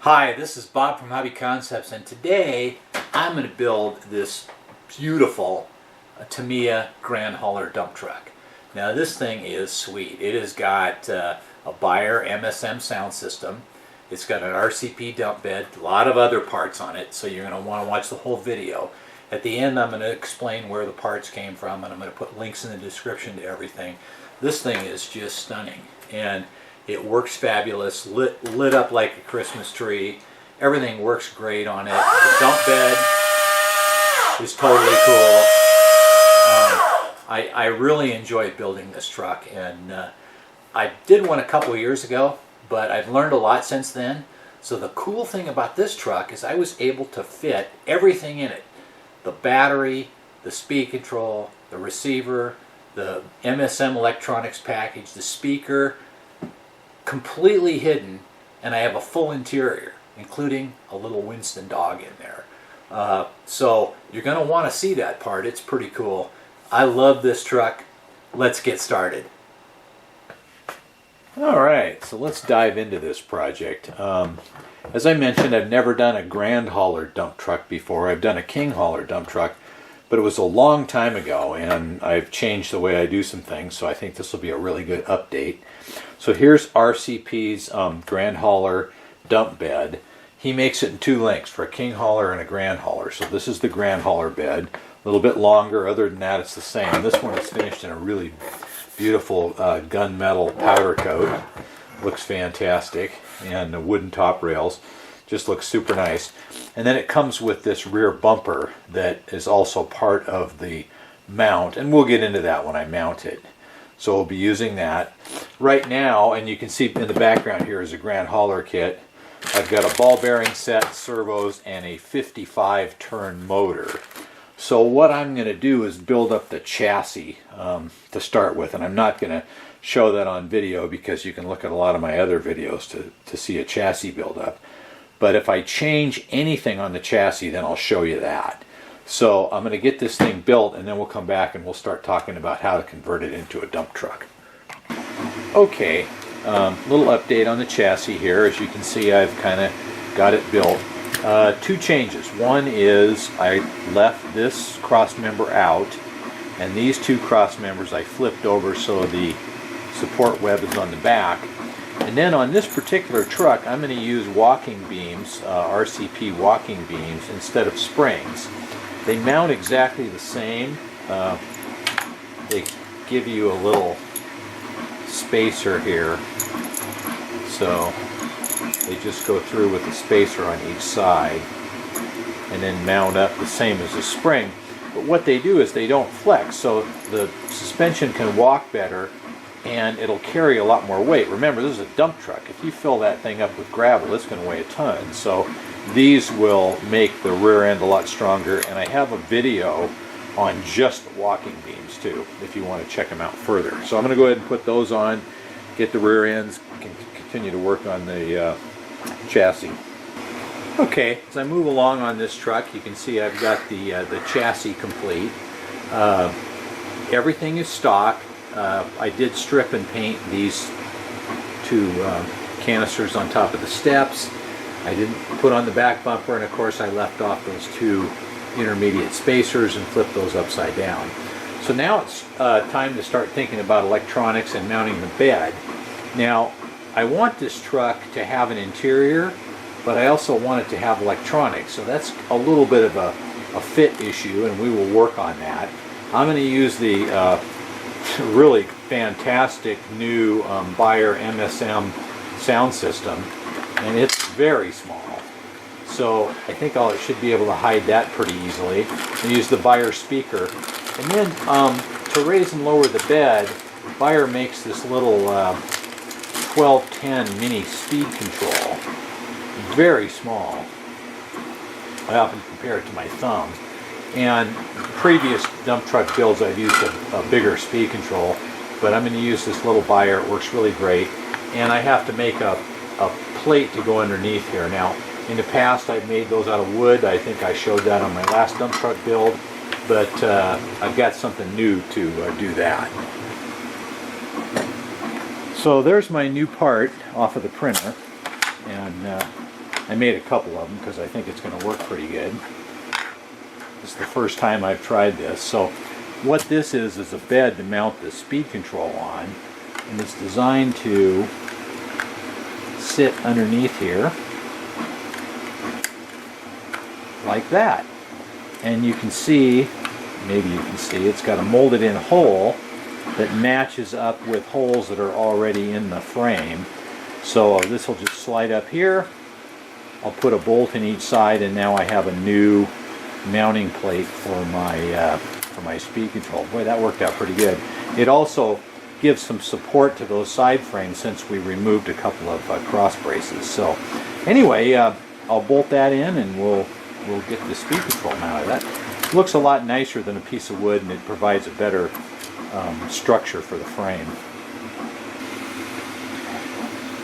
Hi, this is Bob from Hobby Concepts, and today I'm going to build this beautiful Tamiya Grand Hauler dump truck. Now this thing is sweet. It has got a Beier MSM sound system. It's got an RCP dump bed, a lot of other parts on it, so you're going to want to watch the whole video. At the end I'm going to explain where the parts came from, and I'm going to put links in the description to everything. This thing is just stunning, and it works fabulous, lit up like a Christmas tree. Everything works great on it. The dump bed is totally cool. I really enjoy building this truck, and I did one a couple of years ago, but I've learned a lot since then. So the cool thing about this truck is I was able to fit everything in it. The battery, the speed control, the receiver, the MSM electronics package, the speaker, completely hidden, and I have a full interior, including a little Winston dog in there. So you're going to want to see that part. It's pretty cool. I love this truck. Let's get started. Alright, so let's dive into this project. As I mentioned, I've never done a Grand Hauler dump truck before. I've done a King Hauler dump truck, but it was a long time ago, and I've changed the way I do some things, so I think this will be a really good update. So here's RCP's Grand Hauler dump bed. He makes it in two lengths, for a King Hauler and a Grand Hauler. So this is the Grand Hauler bed. A little bit longer. Other than that, it's the same. This one is finished in a really beautiful gunmetal powder coat. Looks fantastic. And the wooden top rails. Just looks super nice. And then it comes with this rear bumper that is also part of the mount. And we'll get into that when I mount it. So we'll be using that. Right now, and you can see in the background here is a Grand Hauler kit. I've got a ball bearing set, servos, and a 55 turn motor. So what I'm going to do is build up the chassis to start with. And I'm not going to show that on video because you can look at a lot of my other videos to see a chassis build up. But if I change anything on the chassis, then I'll show you that. So I'm going to get this thing built, and then we'll come back and we'll start talking about how to convert it into a dump truck. Okay, little update on the chassis here. As you can see, I've kind of got it built. Two changes. One is I left this cross member out, and these two cross members I flipped over so the support web is on the back. And then on this particular truck, I'm going to use walking beams, RCP walking beams, instead of springs. They mount exactly the same. They give you a little spacer here. So they just go through with the spacer on each side and then mount up the same as a spring. But what they do is they don't flex, so the suspension can walk better and it'll carry a lot more weight. Remember, this is a dump truck. If you fill that thing up with gravel, it's going to weigh a ton. So these will make the rear end a lot stronger, and I have a video on just the walking beams too, if you want to check them out further. So I'm going to go ahead and put those on, get the rear ends, continue to work on the chassis. Okay, as I move along on this truck, you can see I've got the chassis complete. Everything is stock. I did strip and paint these two canisters on top of the steps. I didn't put on the back bumper, and of course I left off those two intermediate spacers and flipped those upside down. So now it's time to start thinking about electronics and mounting the bed. Now I want this truck to have an interior, but I also want it to have electronics, so that's a little bit of a fit issue, and we will work on that. I'm going to use the really fantastic new Beier MSM sound system, and it's very small, so I think I should be able to hide that pretty easily. I use the Beier speaker, and then to raise and lower the bed, Beier makes this little 1210 mini speed control. Very small. I often compare it to my thumb. And previous dump truck builds I've used a bigger speed control, but I'm going to use this little Beier. It works really great, and I have to make a plate to go underneath here. Now in the past I've made those out of wood. I think I showed that on my last dump truck build, but I've got something new to do that. So there's my new part off of the printer, and I made a couple of them because I think it's going to work pretty good. This is the first time I've tried this. So what this is a bed to mount the speed control on, and it's designed to sit underneath here like that. And you can see, maybe you can see, it's got a molded in hole that matches up with holes that are already in the frame. So this will just slide up here. I'll put a bolt in each side, and now I have a new mounting plate for my speed control. Boy, that worked out pretty good. It also gives some support to those side frames since we removed a couple of cross braces. So anyway, I'll bolt that in, and we'll get the speed control mounted. That looks a lot nicer than a piece of wood, and it provides a better structure for the frame.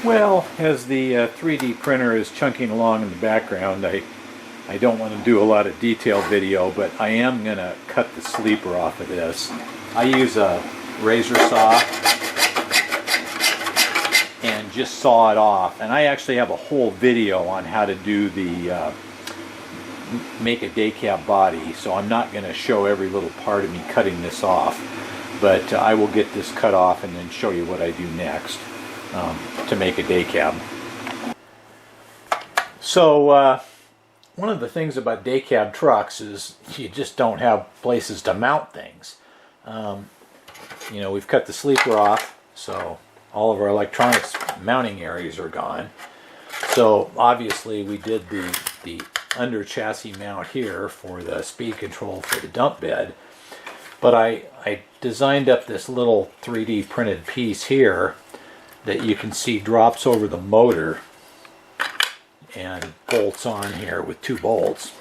Well, as the 3D printer is chunking along in the background, I don't want to do a lot of detailed video, but I am going to cut the sleeper off of this. I use a razor saw and just saw it off. And I actually have a whole video on how to do the make a day cab body, so I'm not going to show every little part of me cutting this off, but I will get this cut off and then show you what I do next to make a day cab. So one of the things about day cab trucks is you just don't have places to mount things. You know, we've cut the sleeper off, so all of our electronics mounting areas are gone. So obviously we did the under chassis mount here for the speed control for the dump bed, but I designed up this little 3D printed piece here that you can see drops over the motor and bolts on here with 2 bolts.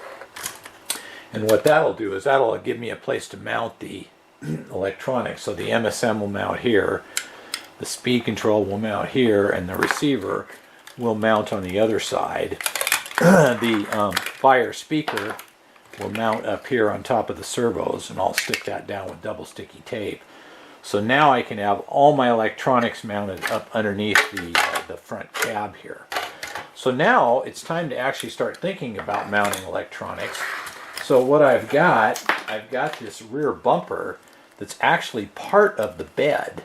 And what that'll do is that'll give me a place to mount the electronics. So the MSM will mount here, the speed control will mount here, and the receiver will mount on the other side. The Beier speaker will mount up here on top of the servos, and I'll stick that down with double sticky tape. So now I can have all my electronics mounted up underneath the front cab here. So now it's time to actually start thinking about mounting electronics. So what I've got this rear bumper that's actually part of the bed.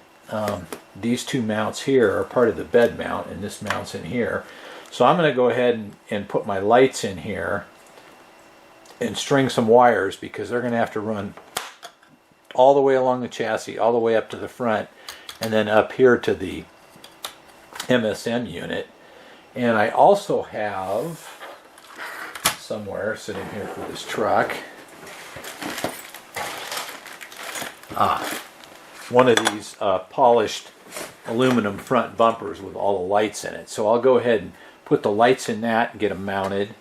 These 2 mounts here are part of the bed mount, and this mounts in here. So I'm going to go ahead and put my lights in here and string some wires, because they're going to have to run all the way along the chassis, all the way up to the front, and then up here to the MSM unit. And I also have somewhere sitting here for this truck one of these polished aluminum front bumpers with all the lights in it. So I'll go ahead and put the lights in that and get them mounted,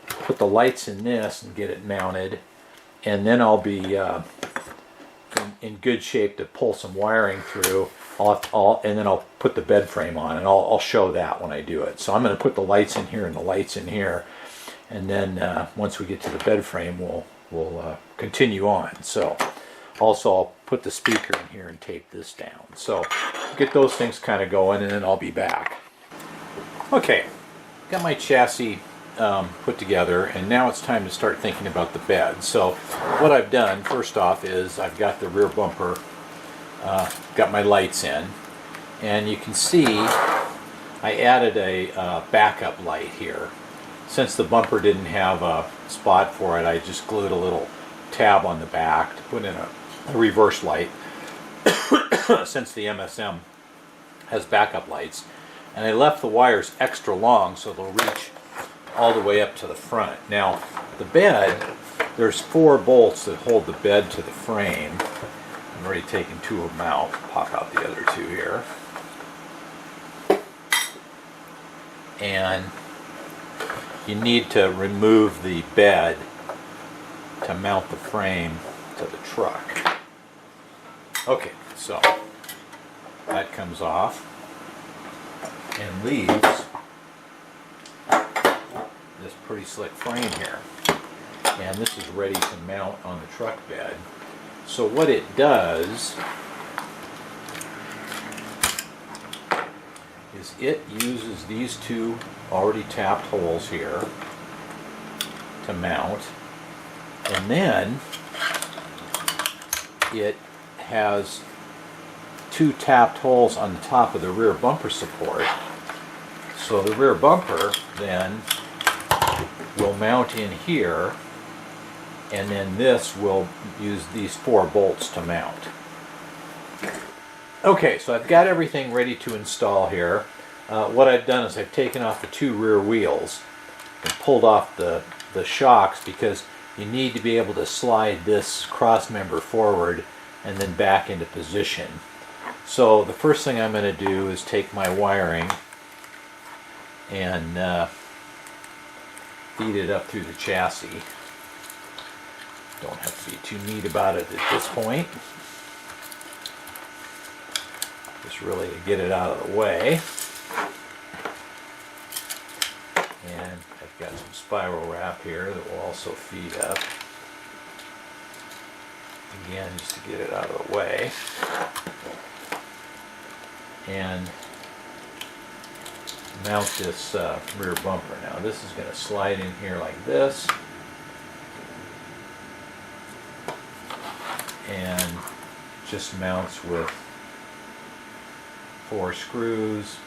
put the lights in this and get it mounted, and then I'll be in good shape to pull some wiring through. And then I'll put the bed frame on, and I'll show that when I do it. So I'm going to put the lights in here and the lights in here, and then once we get to the bed frame, we'll continue on. So also I'll put the speaker in here and tape this down. So get those things kind of going, and then I'll be back. Okay, got my chassis put together, and now it's time to start thinking about the bed. So what I've done first off is I've got the rear bumper, got my lights in, and you can see I added a backup light here. Since the bumper didn't have a spot for it, I just glued a little tab on the back to put in a reverse light since the MSM has backup lights. And I left the wires extra long so they'll reach all the way up to the front. Now the bed, there's 4 bolts that hold the bed to the frame. I'm already taking 2 of them out. Pop out the other 2 here. And you need to remove the bed to mount the frame to the truck. Okay, so that comes off and leaves this pretty slick frame here. And this is ready to mount on the truck bed. So what it does is it uses these two already tapped holes here to mount, and then it has two tapped holes on the top of the rear bumper support. So the rear bumper then will mount in here, and then this will use these 4 bolts to mount. Okay, so I've got everything ready to install here. What I've done is I've taken off the 2 rear wheels and pulled off the shocks, because you need to be able to slide this cross member forward and then back into position. So the first thing I'm going to do is take my wiring and feed it up through the chassis. Don't have to be too neat about it at this point. Just really to get it out of the way. And I've got some spiral wrap here that will also feed up. Again, just to get it out of the way. And mount this rear bumper. Now this is going to slide in here like this, and just mounts with 4 screws.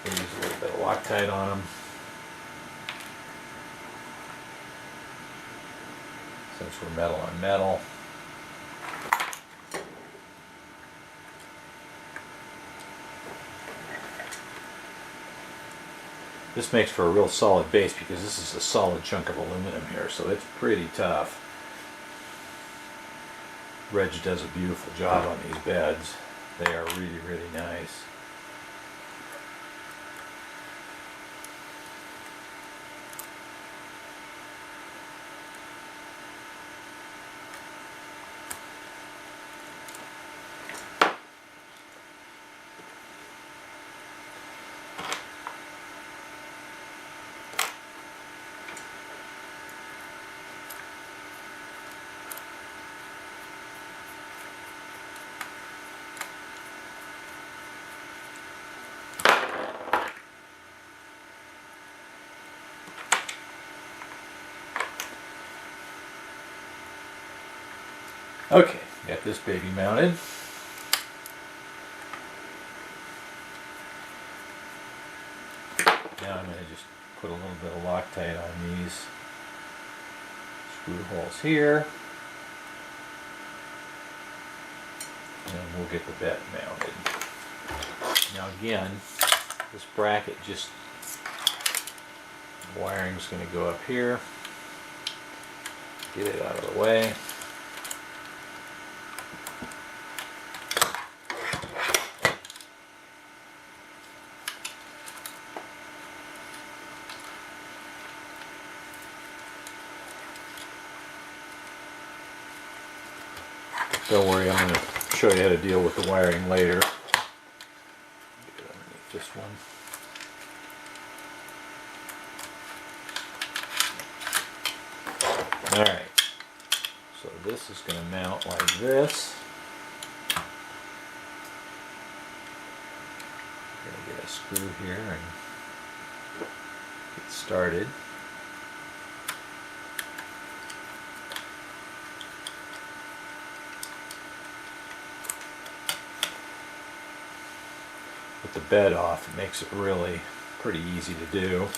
Use a little bit of Loctite on them, since we're metal on metal. This makes for a real solid base, because this is a solid chunk of aluminum here, so it's pretty tough. Reg does a beautiful job on these beds. They are really, really nice. Okay, got this baby mounted. Now I'm going to just put a little bit of Loctite on these screw holes here, and we'll get the bed mounted. Now again, this bracket, just wiring's going to go up here. Get it out of the way. Don't worry, I'm going to show you how to deal with the wiring later. Get it underneath this one. Alright, so this is going to mount like this. I'm going to get a screw here and get started. With the bed off, it makes it really pretty easy to do,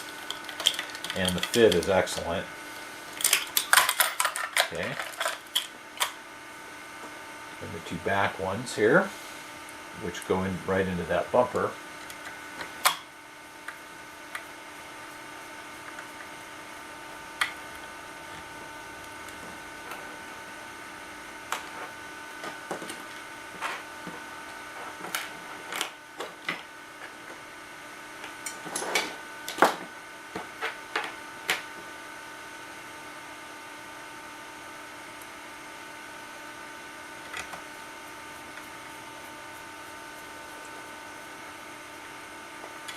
and the fit is excellent. Okay, and the 2 back ones here, which go in right into that bumper.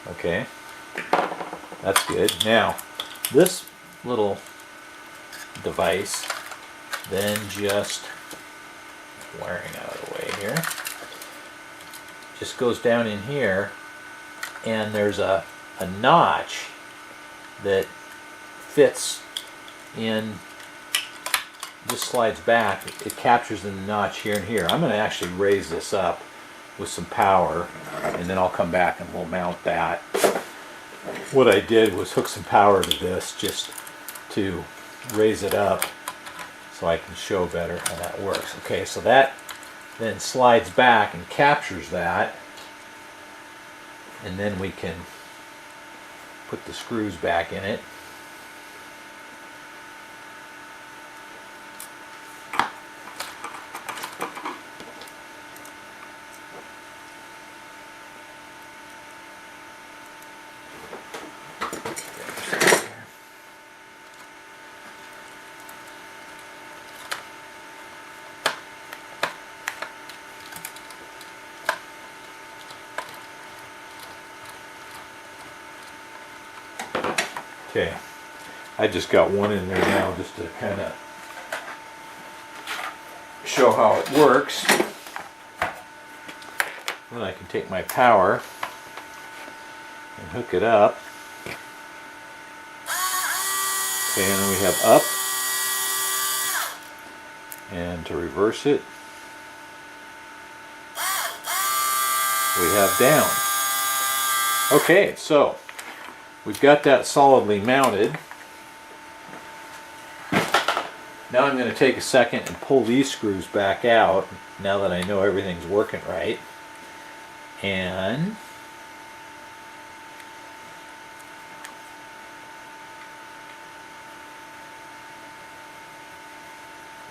Okay, that's good. Now, this little device, then just wiring out of the way here, just goes down in here, and there's a notch that fits in, just slides back. It captures in the notch here and here. I'm going to actually raise this up with some power, and then I'll come back and we'll mount that. What I did was hook some power to this just to raise it up so I can show better how that works. Okay, so that then slides back and captures that, and then we can put the screws back in it. Okay, I just got one in there now just to kind of show how it works. Then I can take my power and hook it up. Okay, and then we have up, and to reverse it, we have down. Okay, so we've got that solidly mounted. Now I'm going to take a second and pull these screws back out now that I know everything's working right. And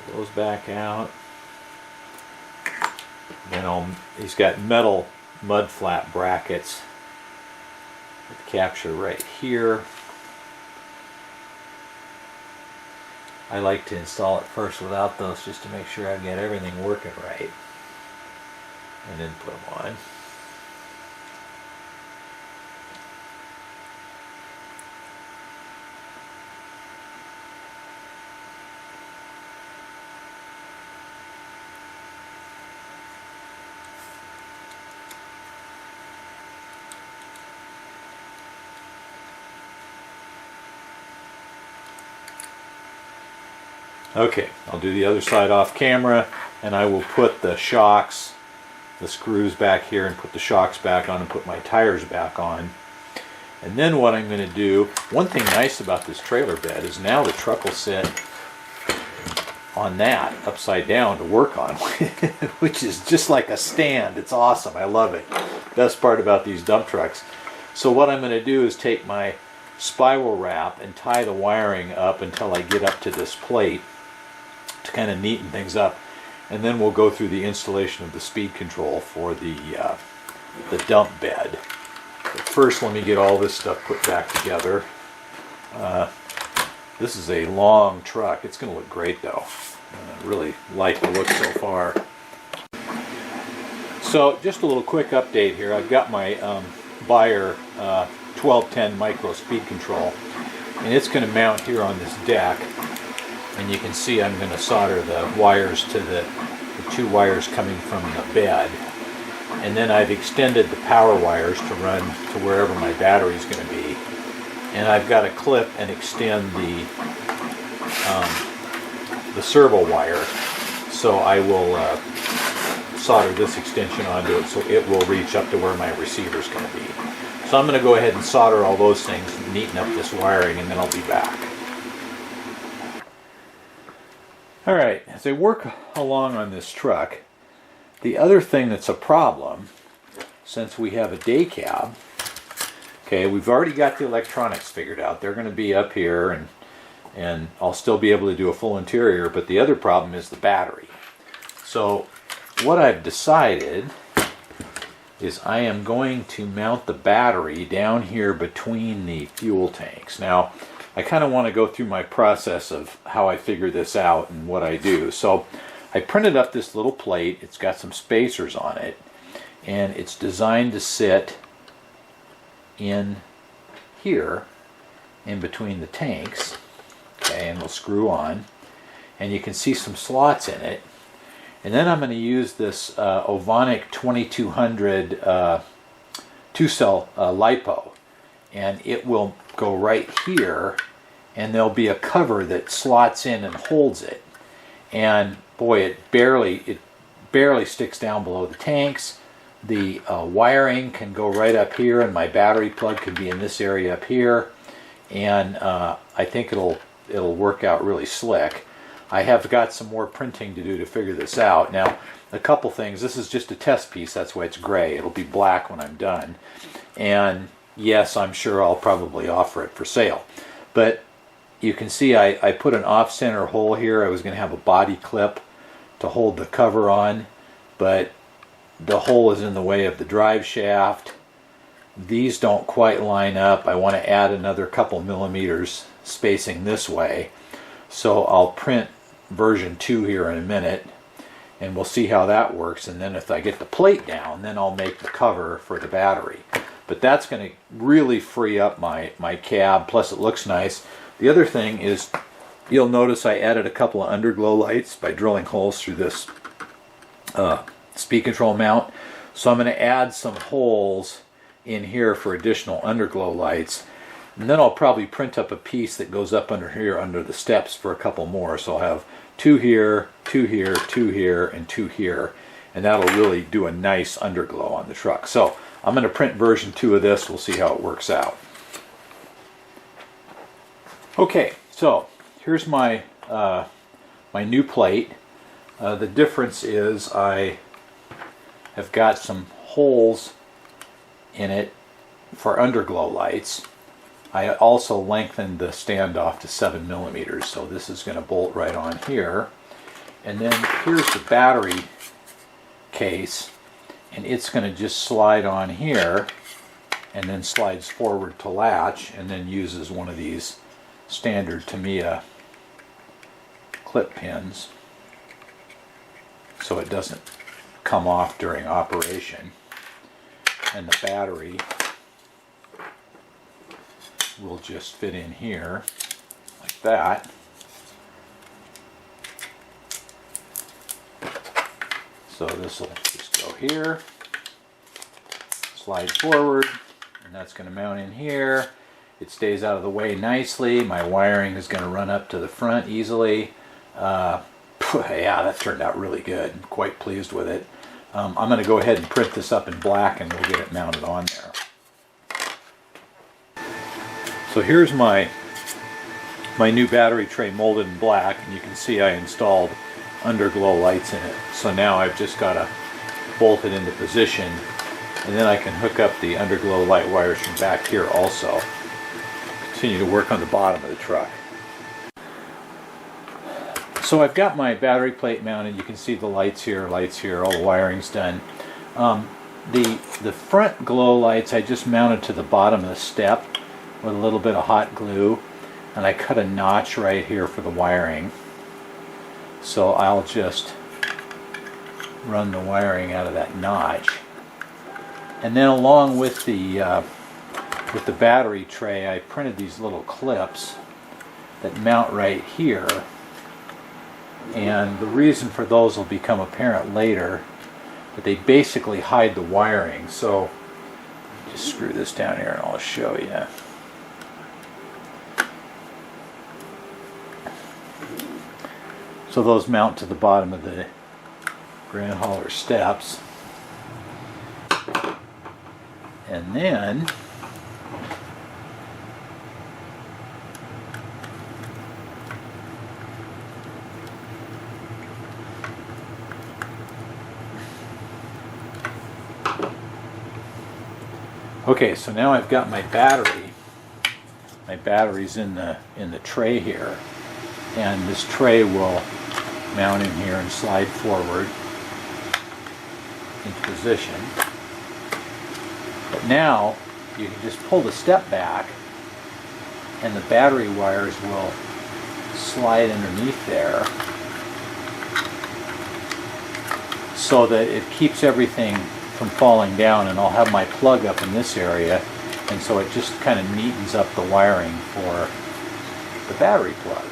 pull those back out. Then he's got metal mud flap brackets with capture right here. I like to install it first without those just to make sure I get everything working right, and then put them on. Okay, I'll do the other side off camera, and I will put the shocks, the screws back here, and put the shocks back on and put my tires back on. And then what I'm going to do, one thing nice about this trailer bed is now the truck will sit on that upside down to work on, which is just like a stand. It's awesome. I love it. Best part about these dump trucks. So what I'm going to do is take my spiral wrap and tie the wiring up until I get up to this plate to kind of neaten things up, and then we'll go through the installation of the speed control for the dump bed. But first, let me get all this stuff put back together. This is a long truck. It's going to look great though. I really like the look so far. So just a little quick update here. I've got my Beier 1210 micro speed control, and it's going to mount here on this deck, and you can see I'm going to solder the wires to the two wires coming from the bed, and then I've extended the power wires to run to wherever my battery is going to be, and I've got to clip and extend the servo wire, so I will solder this extension onto it so it will reach up to where my receiver is going to be. So I'm going to go ahead and solder all those things, neaten up this wiring, and then I'll be back. Alright, as I work along on this truck, the other thing that's a problem, since we have a day cab, okay, we've already got the electronics figured out. They're going to be up here, and I'll still be able to do a full interior, but the other problem is the battery. So what I've decided is I am going to mount the battery down here between the fuel tanks. Now, I kind of want to go through my process of how I figure this out and what I do. So I printed up this little plate. It's got some spacers on it, and it's designed to sit in here in between the tanks. Okay, and we'll screw on, and you can see some slots in it. And then I'm going to use this Ovonic 2200 2-cell LiPo, and it will go right here, and there'll be a cover that slots in and holds it. And boy, it barely sticks down below the tanks. The wiring can go right up here, and my battery plug could be in this area up here, and I think it'll work out really slick. I have got some more printing to do to figure this out. Now, a couple things. This is just a test piece, that's why it's gray. It'll be black when I'm done. And yes, I'm sure I'll probably offer it for sale. But you can see I put an off-center hole here. I was going to have a body clip to hold the cover on, but the hole is in the way of the drive shaft. These don't quite line up. I want to add another couple millimeters spacing this way. So I'll print version 2 here in a minute, and we'll see how that works. And then if I get the plate down, then I'll make the cover for the battery. But that's going to really free up my cab, plus it looks nice. The other thing is, you'll notice I added a couple of underglow lights by drilling holes through this speed control mount. So I'm going to add some holes in here for additional underglow lights. And then I'll probably print up a piece that goes up under here under the steps for a couple more. So I'll have 2 here, 2 here, 2 here, and 2 here. And that'll really do a nice underglow on the truck. So I'm going to print version 2 of this. We'll see how it works out. Okay, so here's my my new plate. The difference is I have got some holes in it for underglow lights. I also lengthened the standoff to 7 millimeters, so this is going to bolt right on here. And then here's the battery case, and it's going to just slide on here and then slides forward to latch, and then uses one of these standard Tamiya clip pins so it doesn't come off during operation. And the battery will just fit in here like that. So this will just go here, slide forward, and that's going to mount in here. It stays out of the way nicely. My wiring is going to run up to the front easily. Yeah, that turned out really good. I'm quite pleased with it. I'm going to go ahead and print this up in black, and we'll get it mounted on there. So here's my new battery tray molded in black, and you can see I installed underglow lights in it. So now I've just got to bolt it into position, and then I can hook up the underglow light wires from back here also. Continue to work on the bottom of the truck. So I've got my battery plate mounted. You can see the lights here, all the wiring's done. The front glow lights I just mounted to the bottom of the step with a little bit of hot glue, and I cut a notch right here for the wiring. So I'll just run the wiring out of that notch. And then along with the battery tray, I printed these little clips that mount right here. And the reason for those will become apparent later, but they basically hide the wiring. So just screw this down here and I'll show you. So those mount to the bottom of the Grand Hauler steps. And then okay, so now I've got my battery. My battery's in the tray here, and this tray will mount in here and slide forward into position. But now you can just pull the step back, and the battery wires will slide underneath there, so that it keeps everything from falling down, and I'll have my plug up in this area, and so it just kind of neatens up the wiring for the battery plug.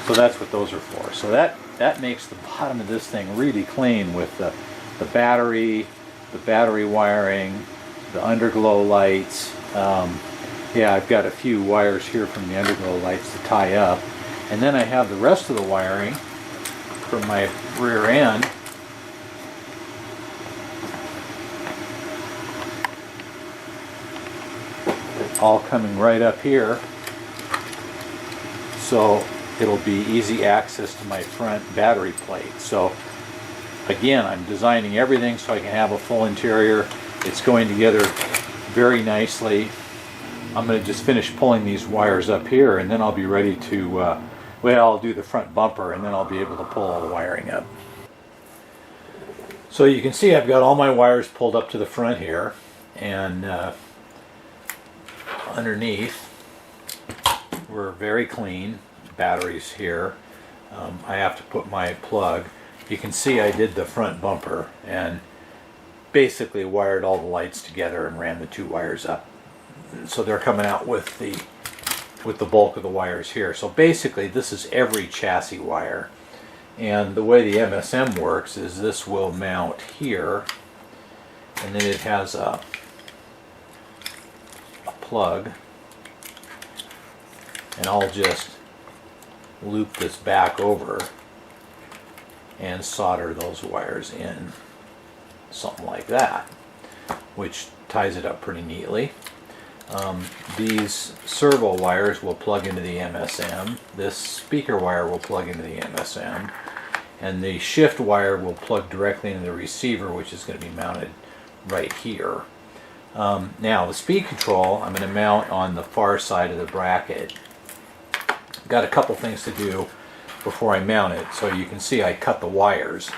So that's what those are for. So that that makes the bottom of this thing really clean with the battery wiring, the underglow lights. Yeah, I've got a few wires here from the underglow lights to tie up. And then I have the rest of the wiring from my rear end. All coming right up here. So it'll be easy access to my front battery plate. So again, I'm designing everything so I can have a full interior. It's going together very nicely. I'm going to just finish pulling these wires up here, and then I'll be ready to, well, I'll do the front bumper, and then I'll be able to pull all the wiring up. So you can see I've got all my wires pulled up to the front here, and underneath we're very clean. Batteries here. I have to put my plug. You can see I did the front bumper and basically wired all the lights together and ran the two wires up. So they're coming out with the bulk of the wires here. So basically this is every chassis wire. And the way the MSM works is this will mount here, and then it has a plug, and I'll just loop this back over and solder those wires in, something like that, which ties it up pretty neatly. These servo wires will plug into the MSM. This speaker wire will plug into the MSM, and the shift wire will plug directly into the receiver, which is going to be mounted right here. Now the speed control I'm going to mount on the far side of the bracket. Got a couple things to do before I mount it. So you can see I cut the wires.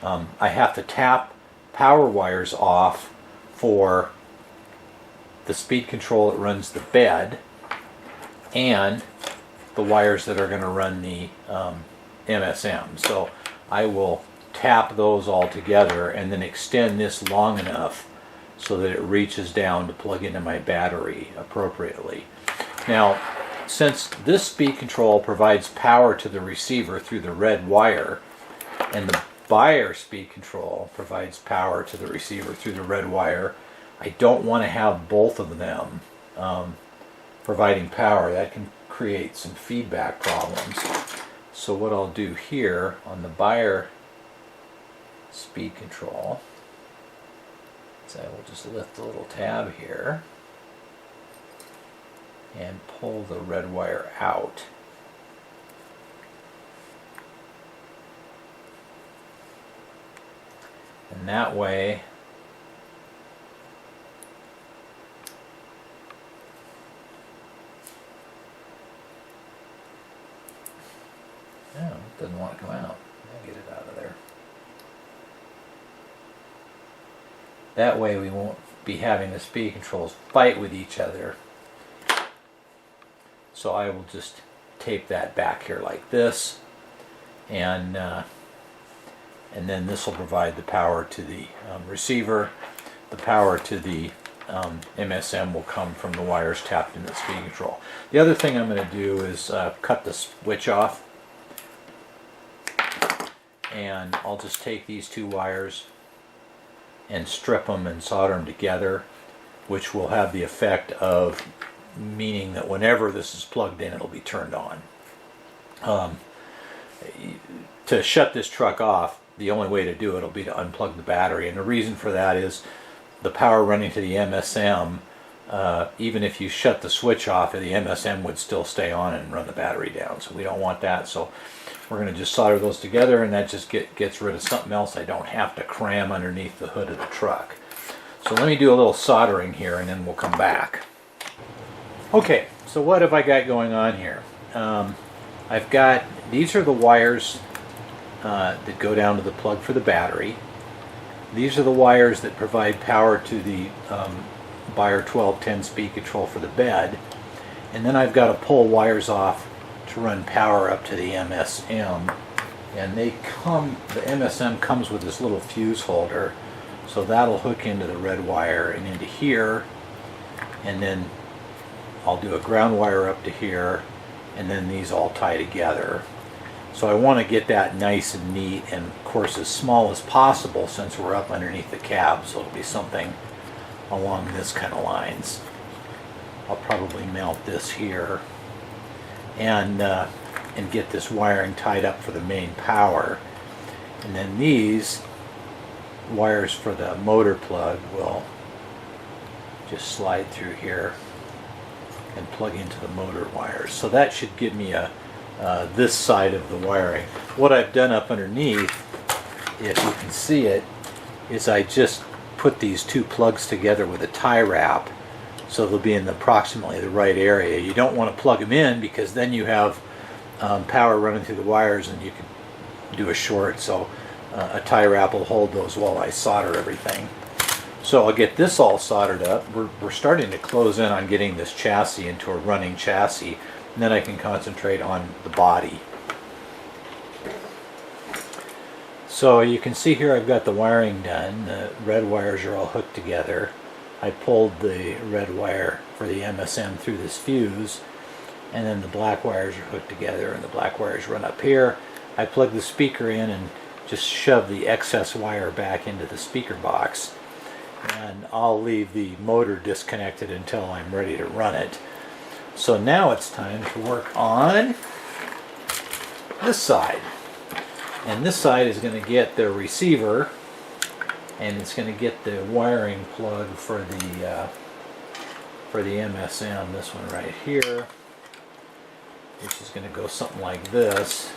I have to tap power wires off for the speed control that runs the bed, and the wires that are going to run the MSM. So I will tap those all together and then extend this long enough so that it reaches down to plug into my battery appropriately. Now, since this speed control provides power to the receiver through the red wire, and the Beier speed control provides power to the receiver through the red wire, I don't want to have both of them providing power. That can create some feedback problems. So what I'll do here on the Beier speed control is I will just lift the little tab here and pull the red wire out. And that way no, it doesn't want to come out. I'll get it out of there. That way we won't be having the speed controls fight with each other. So I will just tape that back here like this, and then this will provide the power to the receiver. The power to the MSM will come from the wires tapped in the speed control. The other thing I'm going to do is cut the switch off, and I'll just take these two wires and strip them and solder them together, which will have the effect of meaning that whenever this is plugged in, it'll be turned on. To shut this truck off, the only way to do it will be to unplug the battery, and the reason for that is the power running to the MSM, even if you shut the switch off, the MSM would still stay on and run the battery down, so we don't want that. So we're going to just solder those together, and that just gets rid of something else I don't have to cram underneath the hood of the truck. So let me do a little soldering here, and then we'll come back. Okay, so what have I got going on here? I've got, these are the wires that go down to the plug for the battery. These are the wires that provide power to the Beier 1210 speed control for the bed. And then I've got to pull wires off to run power up to the MSM. And they come, the MSM comes with this little fuse holder. So that'll hook into the red wire and into here. And then I'll do a ground wire up to here, and then these all tie together. So I want to get that nice and neat, and of course as small as possible since we're up underneath the cab, so it'll be something along this kind of lines. I'll probably mount this here and get this wiring tied up for the main power. And then these wires for the motor plug will just slide through here and plug into the motor wires. So that should give me this side of the wiring. What I've done up underneath, if you can see it, is I just put these two plugs together with a tie wrap, so they'll be in approximately the right area. You don't want to plug them in because then you have power running through the wires and you can do a short, so a tie wrap will hold those while I solder everything. So I'll get this all soldered up. We're starting to close in on getting this chassis into a running chassis, and then I can concentrate on the body. So you can see here I've got the wiring done. The red wires are all hooked together. I pulled the red wire for the MSM through this fuse, and then the black wires are hooked together, and the black wires run up here. I plug the speaker in and just shove the excess wire back into the speaker box, and I'll leave the motor disconnected until I'm ready to run it. So now it's time to work on this side. And this side is going to get the receiver, and it's going to get the wiring plug for the MSM, this one right here, which is going to go something like this.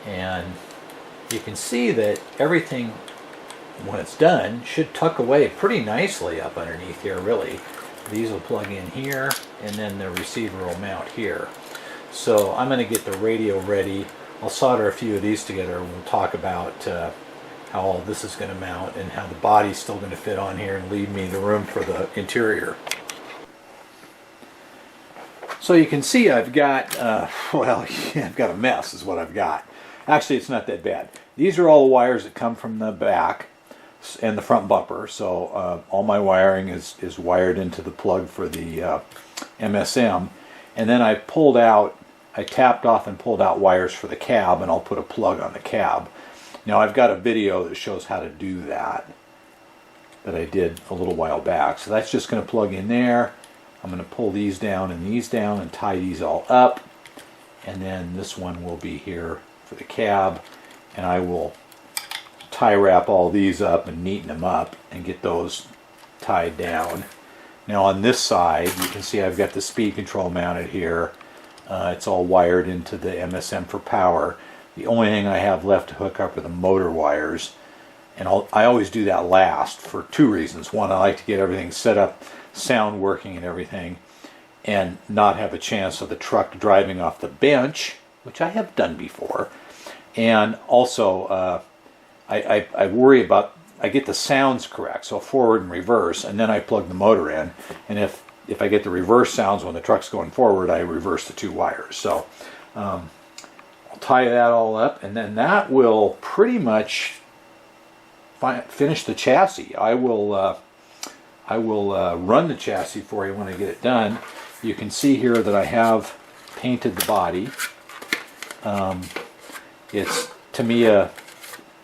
And you can see that everything, when it's done, should tuck away pretty nicely up underneath here, really. These will plug in here, and then the receiver will mount here. So I'm going to get the radio ready. I'll solder a few of these together. We'll talk about how all this is going to mount and how the body's still going to fit on here and leave me the room for the interior. So you can see I've got, well, I've got a mess is what I've got. Actually, it's not that bad. These are all the wires that come from the back and the front bumper. So all my wiring is wired into the plug for the MSM. And then I tapped off and pulled out wires for the cab, and I'll put a plug on the cab. Now I've got a video that shows how to do that I did a little while back. So that's just going to plug in there. I'm going to pull these down and tie these all up. And then this one will be here for the cab. And I will tie wrap all these up and neaten them up and get those tied down. Now on this side, you can see I've got the speed control mounted here. It's all wired into the MSM for power. The only thing I have left to hook up are the motor wires. And I always do that last for two reasons. One, I like to get everything set up, sound working and everything, and not have a chance of the truck driving off the bench, which I have done before. And also, I worry about, I get the sounds correct, so forward and reverse, and then I plug the motor in. And if I get the reverse sounds when the truck's going forward, I reverse the two wires. So I'll tie that all up, and then that will pretty much finish the chassis. I will run the chassis for you when I get it done. You can see here that I have painted the body. It's Tamiya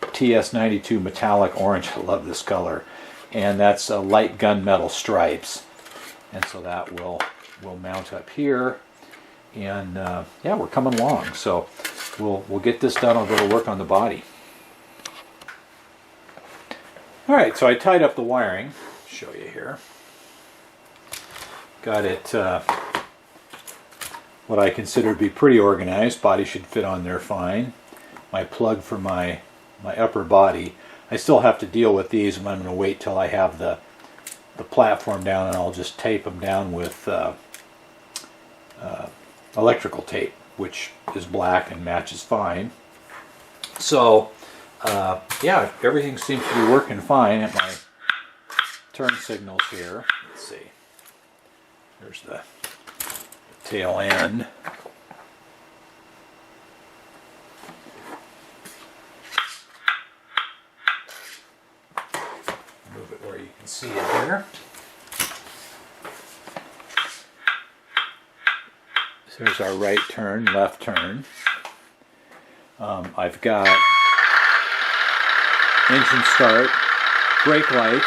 TS92 metallic orange. I love this color, and that's light gunmetal stripes. And so that will mount up here, and yeah, we're coming along. So we'll get this done. I'll go to work on the body. All right, so I tied up the wiring. Show you here. Got it what I consider to be pretty organized. Body should fit on there fine. My plug for my upper body. I still have to deal with these, and I'm going to wait till I have the platform down, and I'll just tape them down with electrical tape, which is black and matches fine. So yeah, everything seems to be working fine at my turn signals here. Let's see. There's the tail end. Move it where you can see it here. So there's our right turn, left turn. I've got engine start, brake lights,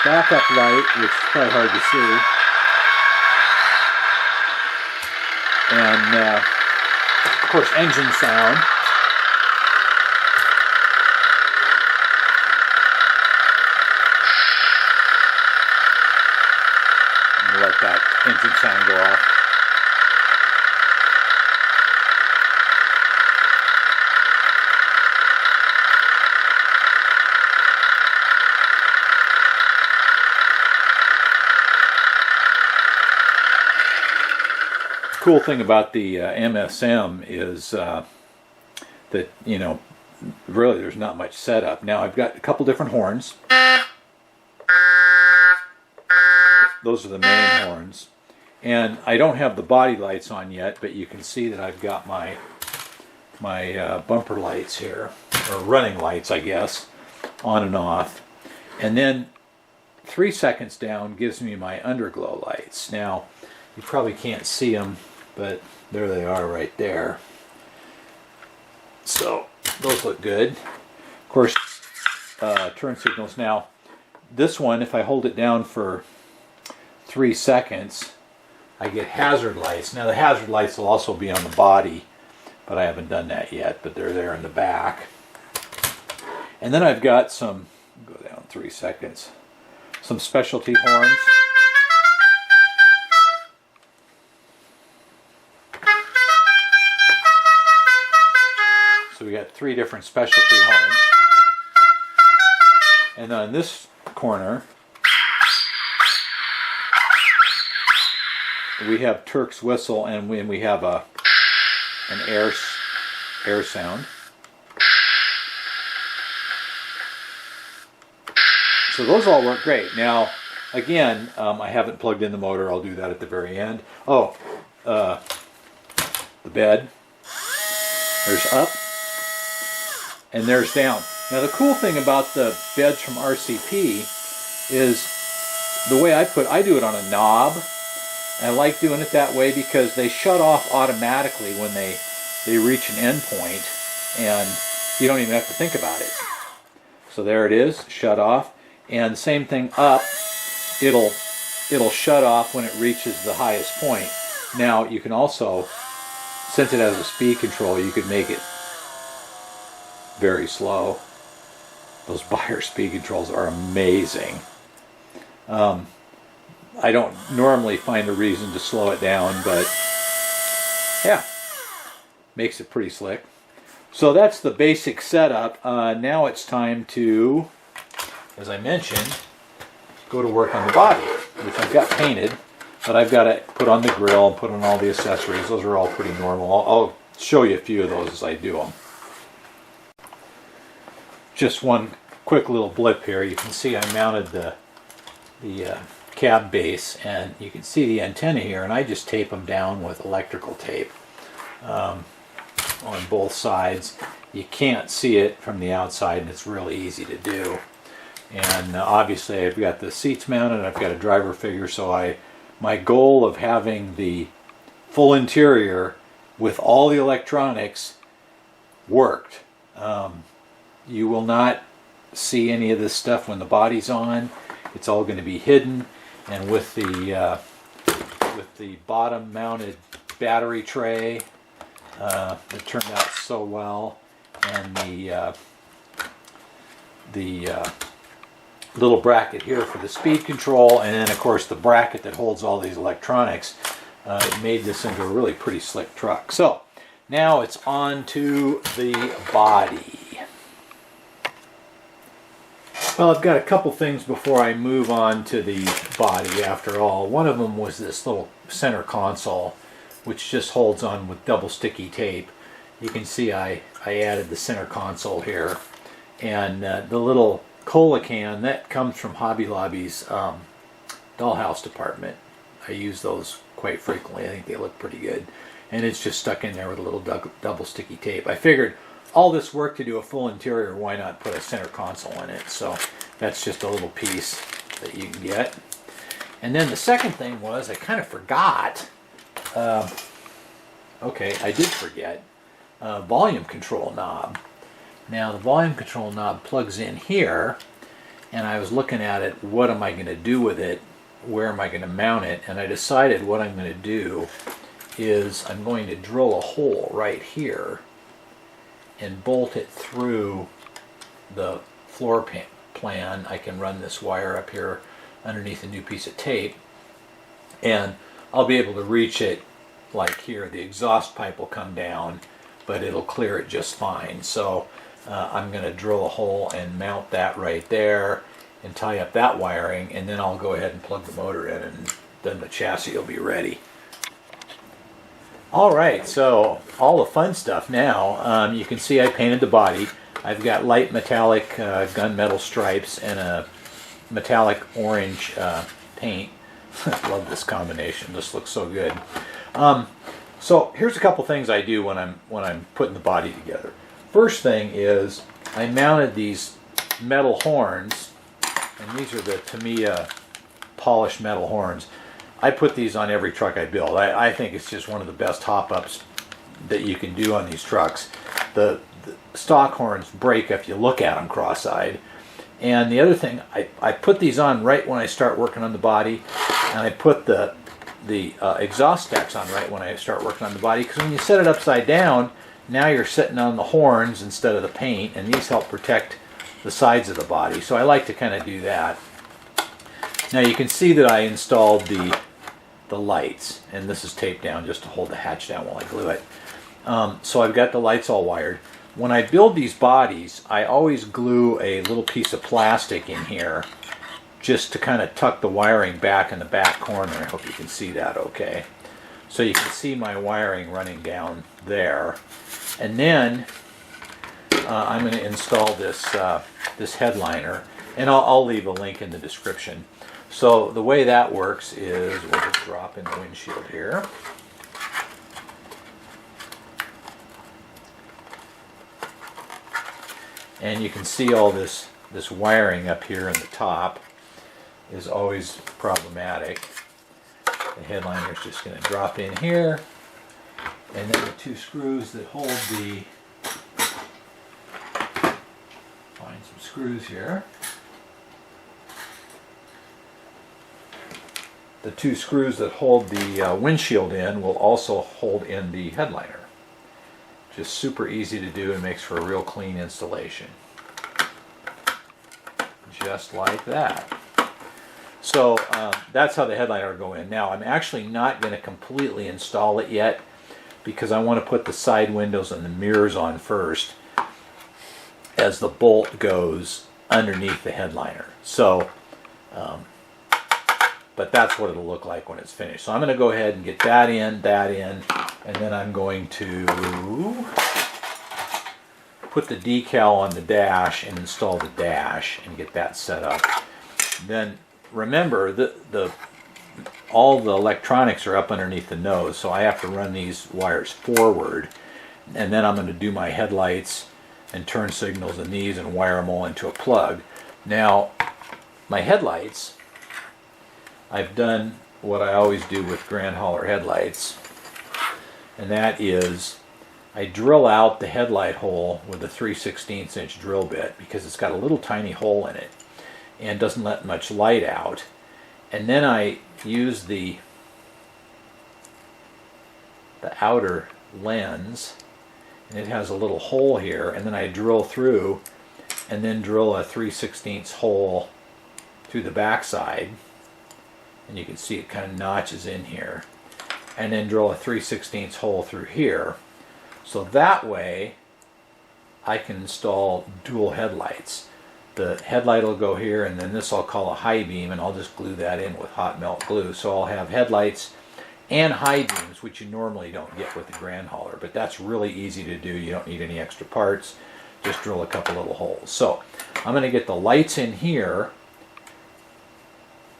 backup light, which is probably hard to see, and of course engine sound. I'm gonna let that engine sound go off. Cool thing about the MSM is that, you know, really there's not much setup. Now I've got a couple different horns. Those are the main horns. And I don't have the body lights on yet, but you can see that I've got my bumper lights here, or running lights I guess, on and off. And then 3 seconds down gives me my underglow lights. Now you probably can't see them, but there they are right there. So those look good. Of course, turn signals. Now this one, if I hold it down for 3 seconds, I get hazard lights. Now the hazard lights will also be on the body, but I haven't done that yet, but they're there in the back. And then I've got some, go down 3 seconds, some specialty horns. So we got 3 different specialty horns. And then in this corner, we have Turk's whistle, and we have an air sound. So those all work great. Now, again, I haven't plugged in the motor. I'll do that at the very end. Oh, the bed. There's up, and there's down. Now the cool thing about the beds from RCP is the way I do it on a knob. I like doing it that way because they shut off automatically when they reach an end point, and you don't even have to think about it. So there it is, shut off. And same thing up, it'll shut off when it reaches the highest point. Now you can also, since it has a speed control, you could make it very slow. Those Beier speed controls are amazing. I don't normally find a reason to slow it down, but yeah, makes it pretty slick. So that's the basic setup. Now it's time to, as I mentioned, go to work on the body, which I've got painted, but I've got to put on the grill and put on all the accessories. Those are all pretty normal. I'll show you a few of those as I do them. Just one quick little blip here. You can see I mounted the cab base, and you can see the antenna here, and I just tape them down with electrical tape on both sides. You can't see it from the outside, and it's really easy to do. And obviously I've got the seats mounted, I've got a driver figure, so my goal of having the full interior with all the electronics worked. You will not see any of this stuff when the body's on. It's all going to be hidden, and with the bottom mounted battery tray, it turned out so well, and the little bracket here for the speed control, and then of course the bracket that holds all these electronics, it made this into a really pretty slick truck. So now it's on to the body. Well, I've got a couple things before I move on to the body after all. One of them was this little center console, which just holds on with double sticky tape. You can see I added the center console here, and the little cola can that comes from Hobby Lobby's dollhouse department. I use those quite frequently. I think they look pretty good, and it's just stuck in there with a little double sticky tape. I figured all this work to do a full interior, why not put a center console in it? So that's just a little piece that you can get. And then the second thing was, I kind of forgot. Okay, I did forget. volume control knob. Now the volume control knob plugs in here, and I was looking at it, what am I going to do with it, where am I going to mount it, and I decided what I'm going to do is I'm going to drill a hole right here and bolt it through the floor plan. I can run this wire up here underneath a new piece of tape, and I'll be able to reach it like here. The exhaust pipe will come down, but it'll clear it just fine. So I'm going to drill a hole and mount that right there and tie up that wiring, and then I'll go ahead and plug the motor in, and then the chassis will be ready. Alright, so all the fun stuff now. You can see I painted the body. I've got light metallic gunmetal stripes and a metallic orange paint. Love this combination. This looks so good. So here's a couple things I do when I'm putting the body together. First thing is I mounted these metal horns, and these are the Tamiya polished metal horns. I put these on every truck I build. I think it's just one of the best hop-ups that you can do on these trucks. The stock horns break if you look at them cross-eyed. And the other thing, I put these on right when I start working on the body, and I put the exhaust stacks on right when I start working on the body, because when you set it upside down, now you're sitting on the horns instead of the paint, and these help protect the sides of the body. So I like to kind of do that. Now you can see that I installed the lights, and this is taped down just to hold the hatch down while I glue it. So I've got the lights all wired. When I build these bodies, I always glue a little piece of plastic in here just to kind of tuck the wiring back in the back corner. I hope you can see that okay. So you can see my wiring running down there. And then I'm going to install this this headliner, and I'll leave a link in the description. So the way that works is we'll just drop in the windshield here. And you can see all this wiring up here in the top is always problematic. The headliner is just going to drop in here, and then the two screws that hold the, find some screws here. The two screws that hold the windshield in will also hold in the headliner. Just super easy to do and makes for a real clean installation. Just like that. So that's how the headliner will go in. Now I'm actually not going to completely install it yet, because I want to put the side windows and the mirrors on first as the bolt goes underneath the headliner. So but that's what it'll look like when it's finished. So I'm going to go ahead and get that in, and then I'm going to put the decal on the dash and install the dash and get that set up. Then remember, all the electronics are up underneath the nose, so I have to run these wires forward, and then I'm going to do my headlights and turn signals in these and wire them all into a plug. Now, my headlights, I've done what I always do with Grand Hauler headlights, and that is I drill out the headlight hole with a 3/16 inch drill bit, because it's got a little tiny hole in it and doesn't let much light out. And then I use the outer lens, and it has a little hole here, and then I drill through and then drill a 3/16 hole through the backside, and you can see it kind of notches in here, and then drill a 3/16 hole through here. So that way I can install dual headlights. The headlight will go here, and then this I'll call a high beam, and I'll just glue that in with hot melt glue. So I'll have headlights and high beams, which you normally don't get with the Grand Hauler, but that's really easy to do. You don't need any extra parts. Just drill a couple little holes. So I'm going to get the lights in here,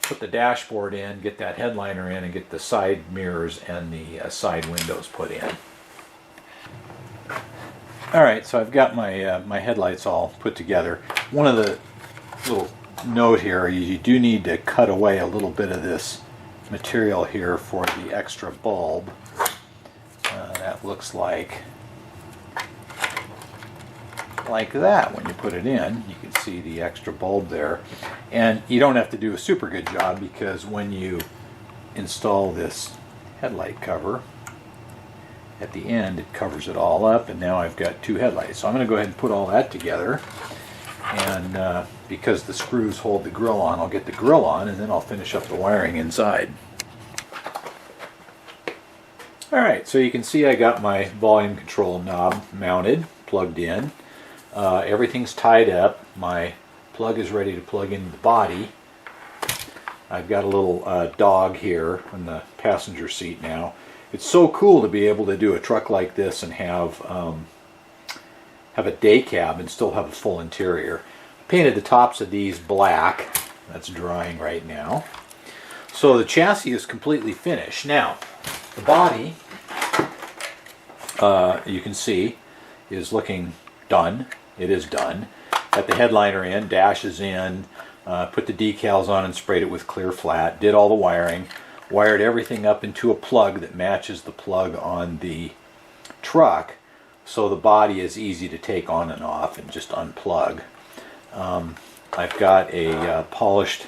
put the dashboard in, get that headliner in, and get the side mirrors and the side windows put in. Alright, so I've got my my headlights all put together. One of the little note here, you do need to cut away a little bit of this material here for the extra bulb. That looks like like that when you put it in. You can see the extra bulb there. And you don't have to do a super good job, because when you install this headlight cover, at the end it covers it all up, and now I've got two headlights. So I'm going to go ahead and put all that together, and because the screws hold the grill on, I'll get the grill on, and then I'll finish up the wiring inside. Alright, so you can see I got my volume control knob mounted, plugged in. Everything's tied up. My plug is ready to plug into the body. I've got a little dog here in the passenger seat now. It's so cool to be able to do a truck like this and have a day cab and still have a full interior. I painted the tops of these black. That's drying right now. So the chassis is completely finished. Now, the body, you can see, is looking done. It is done. Got the headliner in, dash is in, put the decals on and sprayed it with clear flat, did all the wiring, wired everything up into a plug that matches the plug on the truck, so the body is easy to take on and off and just unplug. I've got a polished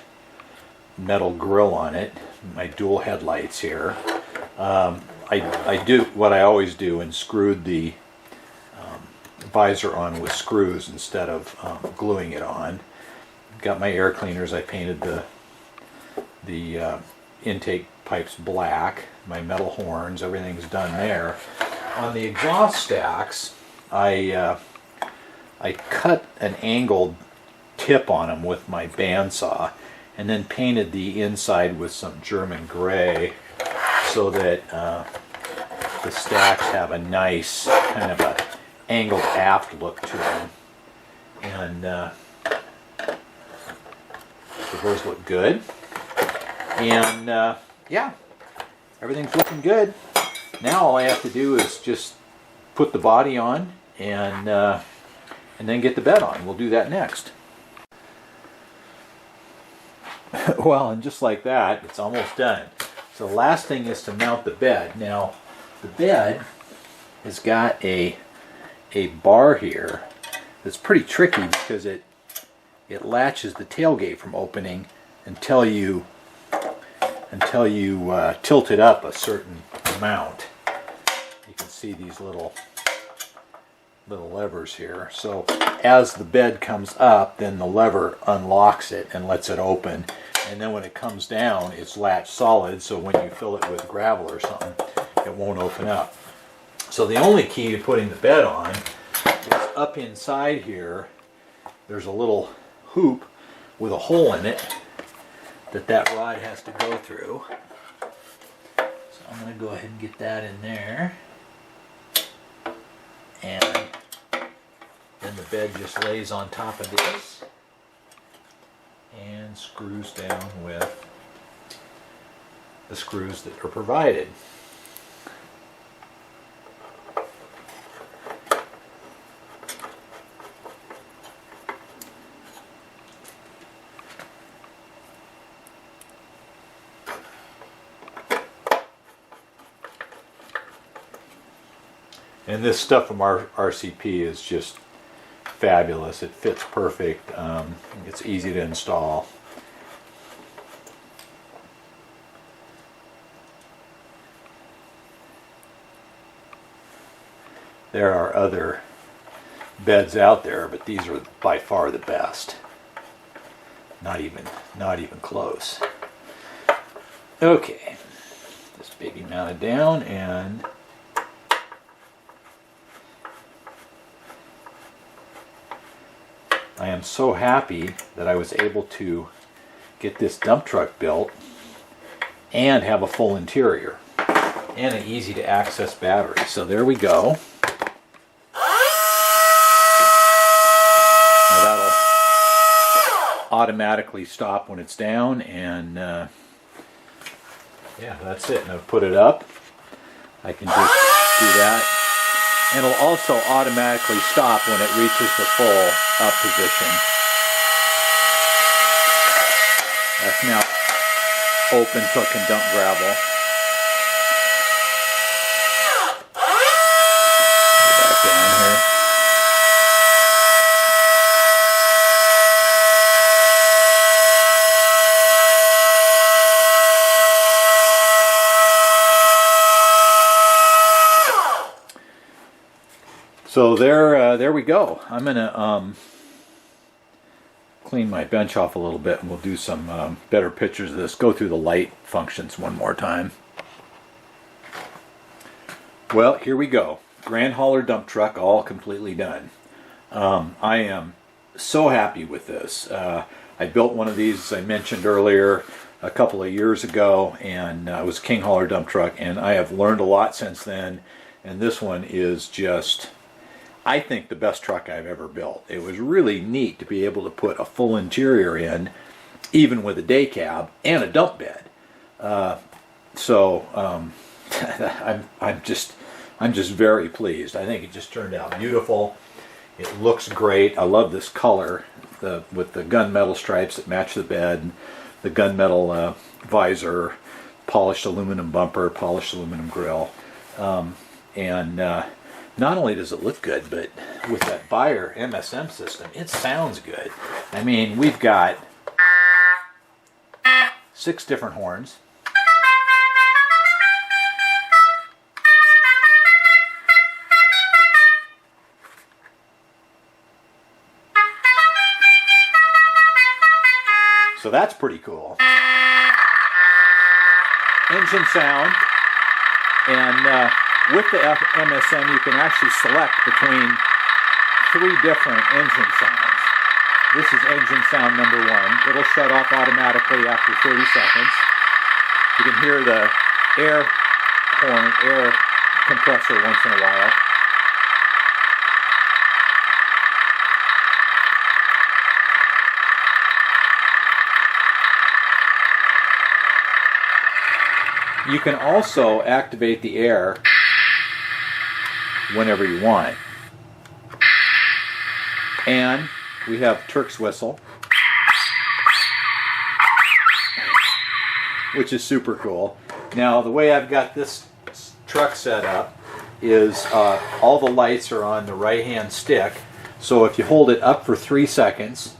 metal grill on it, my dual headlights here. I do what I always do and screwed the visor on with screws instead of gluing it on. Got my air cleaners. I painted the intake pipes black. My metal horns, everything's done there. On the exhaust stacks, I cut an angled tip on them with my bandsaw, and then painted the inside with some German gray, so that the stacks have a nice kind of a angled aft look to them. And so those look good. And yeah, everything's looking good. Now all I have to do is just put the body on and then get the bed on. We'll do that next. Well, and just like that, it's almost done. So the last thing is to mount the bed. Now, the bed has got a bar here that's pretty tricky, because it latches the tailgate from opening until you tilt it up a certain amount. You can see these little levers here. So as the bed comes up, then the lever unlocks it and lets it open. And then when it comes down, it's latched solid, so when you fill it with gravel or something, it won't open up. So the only key to putting the bed on is up inside here. There's a little hoop with a hole in it that rod has to go through. So I'm going to go ahead and get that in there. And then the bed just lays on top of this and screws down with the screws that are provided. And this stuff from our RCP is just fabulous. It fits perfect. It's easy to install. There are other beds out there, but these are by far the best. Not even close. Okay, this baby mounted down, and I am so happy that I was able to get this dump truck built and have a full interior and an easy to access battery. So there we go. Now that'll automatically stop when it's down, and yeah, that's it. Now put it up. I can just do that. And it'll also automatically stop when it reaches the full up position. That's now open so it can dump gravel. Back down here. So there we go. I'm gonna clean my bench off a little bit, and we'll do some better pictures of this. Go through the light functions one more time. Well, here we go. Grand Hauler dump truck, all completely done. I am so happy with this. I built one of these, as I mentioned earlier, a couple of years ago, and it was a King Hauler dump truck, and I have learned a lot since then. And this one is just, I think, the best truck I've ever built. It was really neat to be able to put a full interior in, even with a day cab and a dump bed. I'm just very pleased. I think it just turned out beautiful. It looks great. I love this color with the gunmetal stripes that match the bed, the gunmetal visor, polished aluminum bumper, polished aluminum grille. Not only does it look good, but with that Beier MSM system, it sounds good. I mean, we've got 6 different horns. So that's pretty cool. Engine sound, and with the MSM you can actually select between 3 different engine sounds. This is engine sound number 1. It'll shut off automatically after 30 seconds. You can hear the air horn, air compressor once in a while. You can also activate the air whenever you want. And we have Turk's whistle, which is super cool. Now, the way I've got this truck set up is all the lights are on the right-hand stick. So if you hold it up for 3 seconds,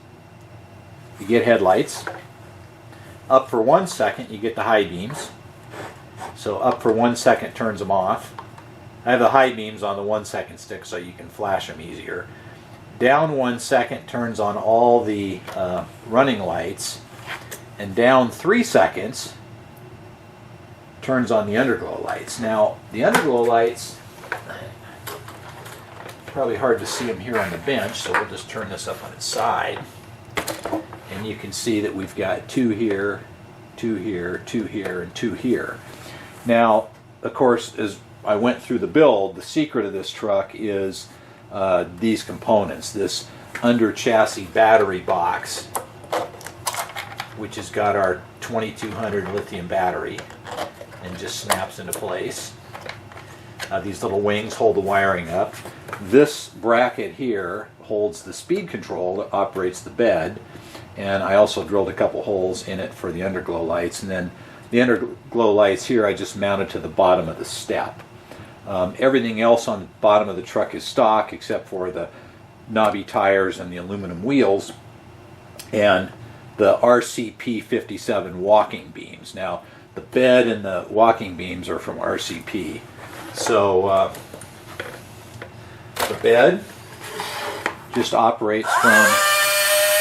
you get headlights. Up for 1 second, you get the high beams. So up for 1 second turns them off. I have the high beams on the 1 second stick so you can flash them easier. Down 1 second turns on all the running lights. And down 3 seconds turns on the underglow lights. Now, the underglow lights, probably hard to see them here on the bench, so we'll just turn this up on its side. And you can see that we've got 2 here, 2 here, 2 here, and 2 here. Now, of course, as I went through the build, the secret of this truck is these components. This under chassis battery box, which has got our 2200 lithium battery and just snaps into place. These little wings hold the wiring up. This bracket here holds the speed control that operates the bed, and I also drilled a couple holes in it for the underglow lights, and then the underglow lights here I just mounted to the bottom of the step. Everything else on the bottom of the truck is stock except for the knobby tires and the aluminum wheels and the RCP 57 walking beams. Now, the bed and the walking beams are from RCP. So the bed just operates from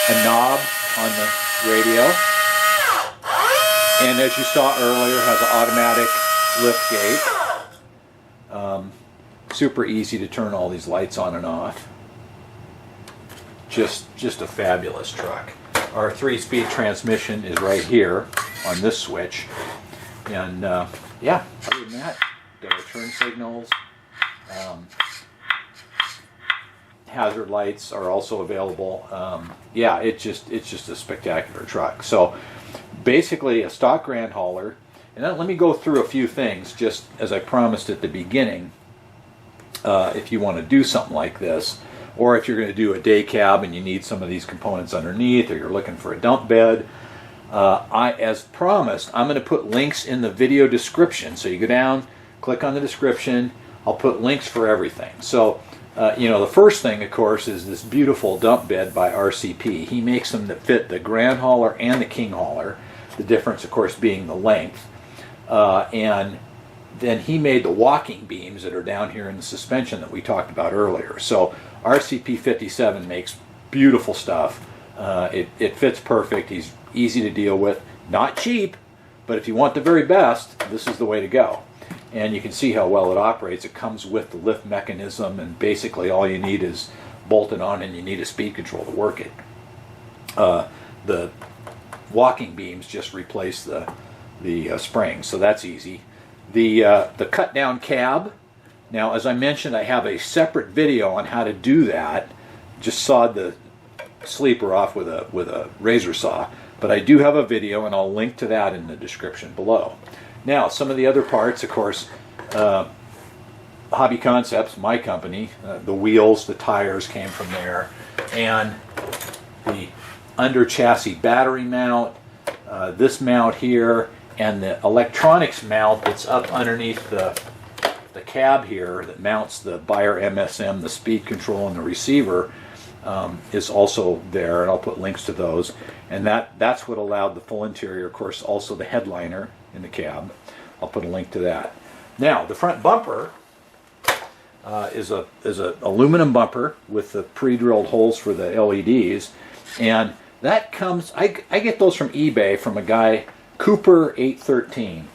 a knob on the radio, and as you saw earlier, has an automatic lift gate. Super easy to turn all these lights on and off. Just a fabulous truck. Our 3-speed transmission is right here on this switch, and yeah, other than that, got our turn signals. Hazard lights are also available. Yeah, it's just a spectacular truck. So basically a stock Grand Hauler. And then let me go through a few things, just as I promised at the beginning. If you want to do something like this, or if you're going to do a day cab and you need some of these components underneath, or you're looking for a dump bed, as promised, I'm going to put links in the video description. So you go down, click on the description, I'll put links for everything. So the first thing, of course, is this beautiful dump bed by RCP. He makes them that fit the Grand Hauler and the King Hauler. The difference, of course, being the length. And then he made the walking beams that are down here in the suspension that we talked about earlier. So RCP57 makes beautiful stuff. It fits perfect. He's easy to deal with. Not cheap, but if you want the very best, this is the way to go. And you can see how well it operates. It comes with the lift mechanism, and basically all you need is bolt it on, and you need a speed control to work it. The walking beams just replace the springs, so that's easy. The cut down cab. Now, as I mentioned, I have a separate video on how to do that. Just sawed the sleeper off with a razor saw, but I do have a video, and I'll link to that in the description below. Now, some of the other parts, of course, Hobby Concepts, my company, the wheels, the tires came from there, and the under chassis battery mount, this mount here, and the electronics mount that's up underneath the cab here that mounts the Beier MSM, the speed control, and the receiver is also there, and I'll put links to those. And that's what allowed the full interior. Of course, also the headliner in the cab. I'll put a link to that. Now, the front bumper is a aluminum bumper with the pre-drilled holes for the LEDs, and that comes. I get those from eBay from a guy, Cooper 813,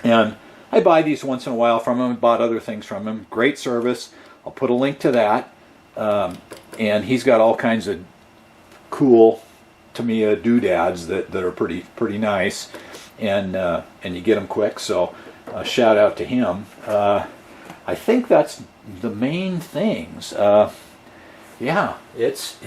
and I buy these once in a while from him. I bought other things from him. Great service. I'll put a link to that. And he's got all kinds of cool Tamiya doodads that are pretty nice, and you get them quick. So shout out to him. I think that's the main things. Yeah, it's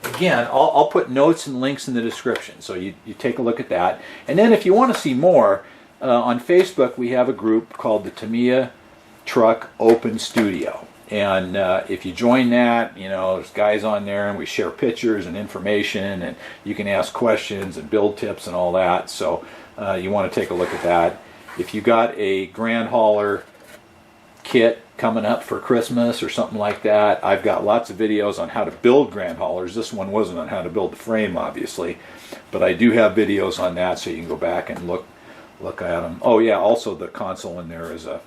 again. I'll put notes and links in the description, so you take a look at that. And then if you want to see more, on Facebook we have a group called the Tamiya Truck Open Studio. And if you join that, there's guys on there, and we share pictures and information, and you can ask questions and build tips and all that. So you want to take a look at that. If you got a Grand Hauler kit coming up for Christmas or something like that, I've got lots of videos on how to build Grand Haulers. This one wasn't on how to build the frame, obviously, but I do have videos on that, so you can go back and look at them. Oh yeah, also the console in there is a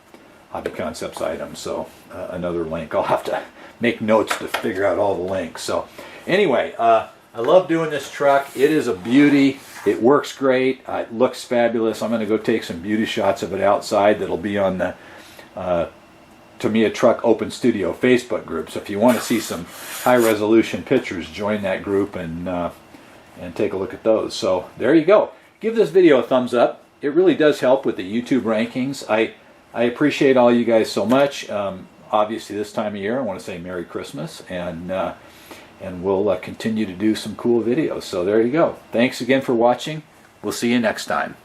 Hobby Concepts item, so another link. I'll have to make notes to figure out all the links. So anyway, I love doing this truck. It is a beauty. It works great. It looks fabulous. I'm going to go take some beauty shots of it outside that'll be on the Tamiya Truck Open Studio Facebook group. So if you want to see some high resolution pictures, join that group and take a look at those. So there you go. Give this video a thumbs up. It really does help with the YouTube rankings. I appreciate all you guys so much. Obviously, this time of year, I want to say Merry Christmas, and we'll continue to do some cool videos. So there you go. Thanks again for watching. We'll see you next time.